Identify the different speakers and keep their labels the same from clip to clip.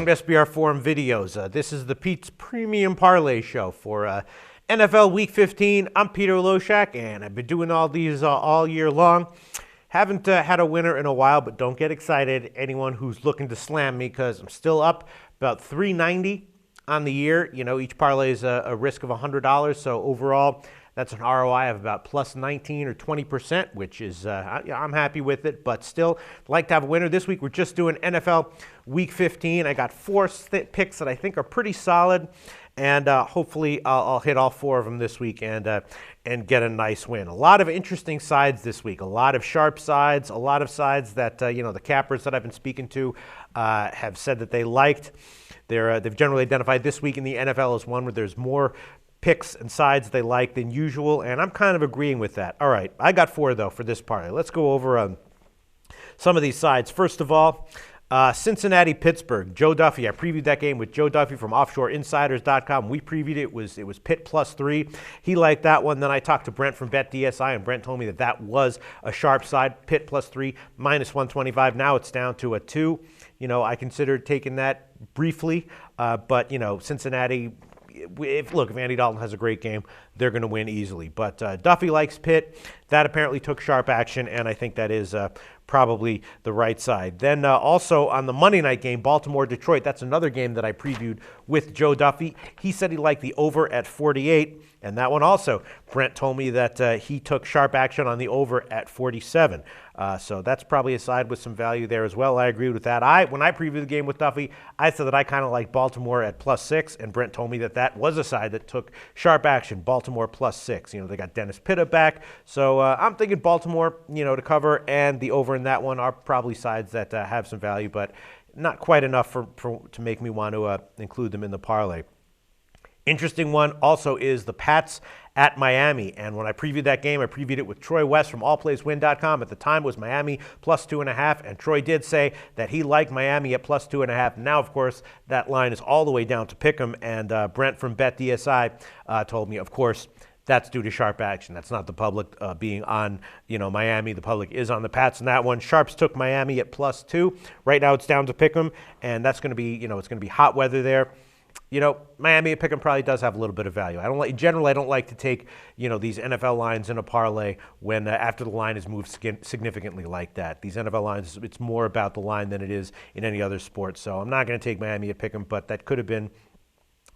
Speaker 1: SBR Forum videos. This is the Pete's Premium Parlay Show for NFL Week 15. I'm Peter Loshak, and I've been doing all these all year long. Haven't had a winner in a while, but don't get excited, anyone who's looking to slam me, because I'm still up about $390 on the year. You know, each parlay is a risk of $100, so overall, that's an ROI of about plus 19 or 20%, which is, I'm happy with it, but still like to have a winner. This week, we're just doing NFL Week 15. I got four picks that I think are pretty solid, and hopefully I'll hit all four of them this week and get a nice win. A lot of interesting sides this week, a lot of sharp sides, a lot of sides that, the cappers that I've been speaking to have said that they liked. They've generally identified this week in the NFL as one where there's more picks and sides they like than usual, and I'm kind of agreeing with that. All right, I got four, though, for this parlay. Let's go over some of these sides. First of all, Cincinnati-Pittsburgh. Joe Duffy. I previewed that game with Joe Duffy from OffshoreInsiders.com. We previewed it. It was Pitt +3. He liked that one. Then I talked to Brent from BetDSI, and Brent told me that was a sharp side. Pitt +3, -125. Now it's down to a 2. I considered taking that briefly, but Cincinnati. If Andy Dalton has a great game, they're going to win easily. But Duffy likes Pitt. That apparently took sharp action, and I think that is probably the right side. Then also on the Monday night game, Baltimore-Detroit, that's another game that I previewed with Joe Duffy. He said he liked the over at 48, and that one also, Brent told me that he took sharp action on the over at 47. So that's probably a side with some value there as well. I agree with that. When I previewed the game with Duffy, I said that I kind of like Baltimore at +6, and Brent told me that was a side that took sharp action, Baltimore +6. They got Dennis Pitta back. So I'm thinking Baltimore, to cover, and the over in that one are probably sides that have some value, but not quite enough to make me want to include them in the parlay. Interesting one also is the Pats at Miami. And when I previewed that game, I previewed it with Troy West from allplayswin.com. At the time, it was Miami +2.5. And Troy did say that he liked Miami at +2.5. Now, of course, that line is all the way down to Pick'em. And Brent from BetDSI told me, of course, that's due to sharp action. That's not the public being on, Miami. The public is on the Pats in that one. Sharps took Miami at +2. Right now, it's down to Pick'em. And that's going to be, it's going to be hot weather there. Miami at Pick'em probably does have a little bit of value. I don't like to take, these NFL lines in a parlay when after the line has moved significantly like that. These NFL lines, it's more about the line than it is in any other sport. So I'm not going to take Miami at Pick'em, but that could have been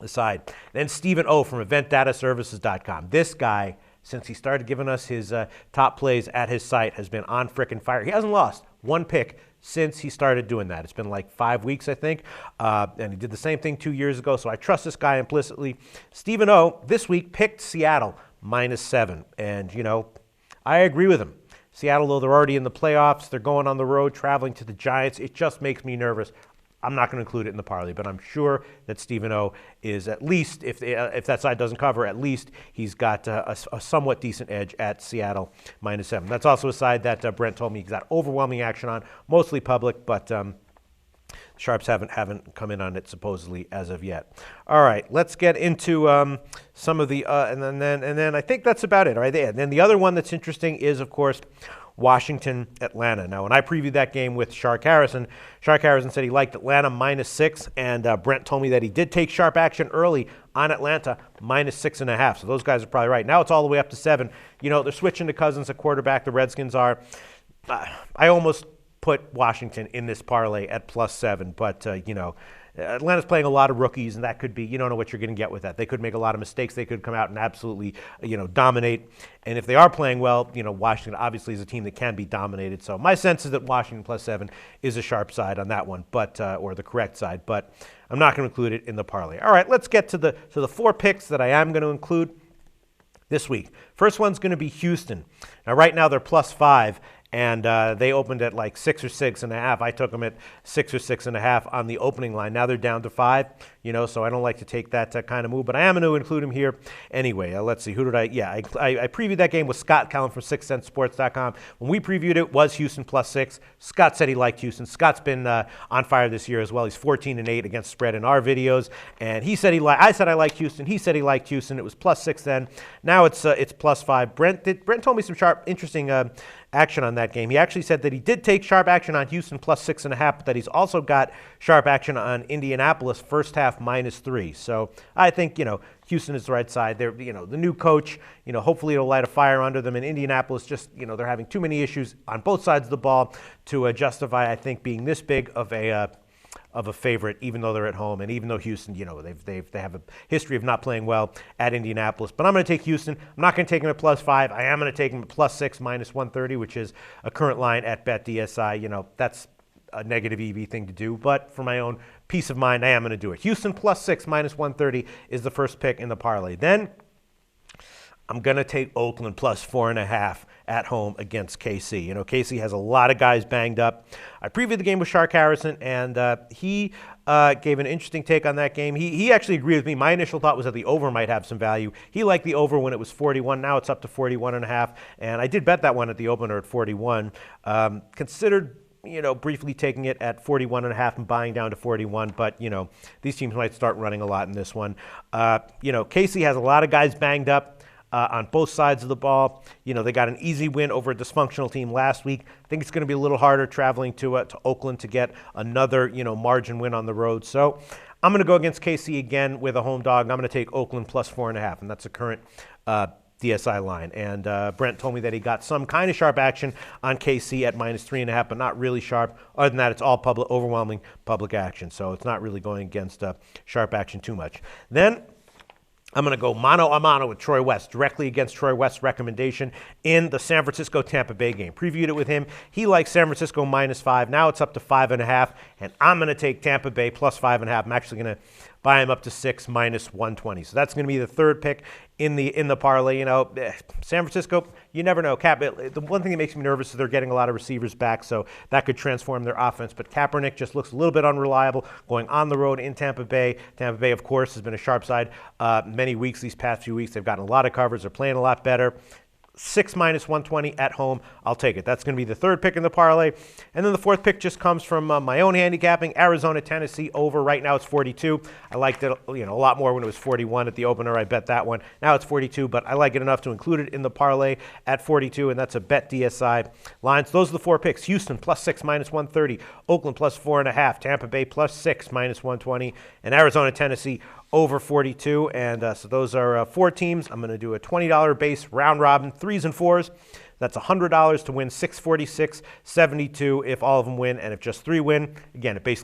Speaker 1: the side. Then Stephen O from EventDataServices.com. This guy, since he started giving us his top plays at his site, has been on frickin' fire. He hasn't lost one pick since he started doing that. It's been like 5 weeks, I think, and he did the same thing 2 years ago, so I trust this guy implicitly. Stephen O, this week, picked Seattle -7, and, I agree with him. Seattle, though they're already in the playoffs, they're going on the road, traveling to the Giants. It just makes me nervous. I'm not going to include it in the parlay, but I'm sure that Stephen O is at least, if that side doesn't cover, at least he's got a somewhat decent edge at Seattle -7. That's also a side that Brent told me he's got overwhelming action on, mostly public, but Sharps haven't come in on it supposedly as of yet. All right, let's get into some of the and then I think that's about it right there. And then the other one that's interesting is, of course, Washington, Atlanta. Now, when I previewed that game with Shark Harrison said he liked Atlanta -6, and Brent told me that he did take sharp action early on Atlanta -6.5. So those guys are probably right. Now it's all the way up to 7. They're switching to Cousins at quarterback. The Redskins are. I almost put Washington in this parlay at +7, but Atlanta's playing a lot of rookies, and that could be, you don't know what you're going to get with that. They could make a lot of mistakes. They could come out and absolutely, dominate. And if they are playing well, Washington obviously is a team that can be dominated. So my sense is that Washington +7 is a sharp side on that one, but or the correct side. But I'm not going to include it in the parlay. All right, let's get to the 4 picks that I am going to include this week. First one's going to be Houston. Now, right now they're +5. And they opened at like 6 or 6.5. I took them at 6 or 6.5 on the opening line. Now they're down to 5, so I don't like to take that kind of move. But I am going to include them here anyway. Let's see. Who did I? Yeah, I previewed that game with Scott Cullen from 6centsports.com. When we previewed it was Houston +6. Scott said he liked Houston. Scott's been on fire this year as well. He's 14-8 against spread in our videos. And he said I said I liked Houston. He said he liked Houston. It was +6 then. Now it's +5. Brent told me some sharp, interesting action on that game. He actually said that he did take sharp action on Houston plus 6.5, but that he's also got sharp action on Indianapolis first half -3. So I think, Houston is the right side. They're, the new coach, hopefully it'll light a fire under them. In Indianapolis, just, they're having too many issues on both sides of the ball to justify, I think, being this big of a favorite, even though they're at home, and even though Houston, they have a history of not playing well at Indianapolis. But I'm going to take Houston. I'm not going to take them at +5. I am going to take them at +6 -130, which is a current line at BetDSI. That's a negative EV thing to do, but for my own peace of mind, I am going to do it. Houston +6 -130 is the first pick in the parlay. Then I'm going to take Oakland +4.5 at home against KC. KC has a lot of guys banged up. I previewed the game with Shark Harrison, and he gave an interesting take on that game. He actually agreed with me. My initial thought was that the over might have some value. He liked the over when it was 41. Now it's up to 41.5, and I did bet that one at the opener at 41. Considered briefly taking it at 41.5 and buying down to 41, but, these teams might start running a lot in this one. KC has a lot of guys banged up on both sides of the ball. They got an easy win over a dysfunctional team last week. I think it's going to be a little harder traveling to Oakland to get another, margin win on the road. So I'm going to go against KC again with a home dog. I'm going to take Oakland +4.5, and that's the current DSI line. And Brent told me that he got some kind of sharp action on KC at -3.5, but not really sharp. Other than that, it's all overwhelming public action. So it's not really going against sharp action too much. Then I'm going to go mano a mano with Troy West, directly against Troy West's recommendation in the San Francisco-Tampa Bay game. Previewed it with him. He likes San Francisco -5. Now it's up to 5.5, and I'm going to take Tampa Bay +5.5. I'm actually going to buy him up to 6 -120. So that's going to be the third pick in the parlay. San Francisco, you never know. The one thing that makes me nervous is they're getting a lot of receivers back, so that could transform their offense. But Kaepernick just looks a little bit unreliable going on the road in Tampa Bay. Tampa Bay, of course, has been a sharp side many weeks. These past few weeks, they've gotten a lot of coverage. They're playing a lot better. 6 -120 at home. I'll take it. That's going to be the third pick in the parlay. And then the fourth pick just comes from my own handicapping. Arizona, Tennessee over. Right now it's 42. I liked it a lot more when it was 41 at the opener. I bet that one. Now it's 42, but I like it enough to include it in the parlay at 42, and that's a BetDSI line. So those are the four picks. Houston +6 -130. Oakland +4.5. Tampa Bay +6 -120. And Arizona, Tennessee over 42, and so those are four teams. I'm going to do a $20 base round robin, 3s and 4s. That's $100 to win $646.72 if all of them win, and if just 3 win, again, it basically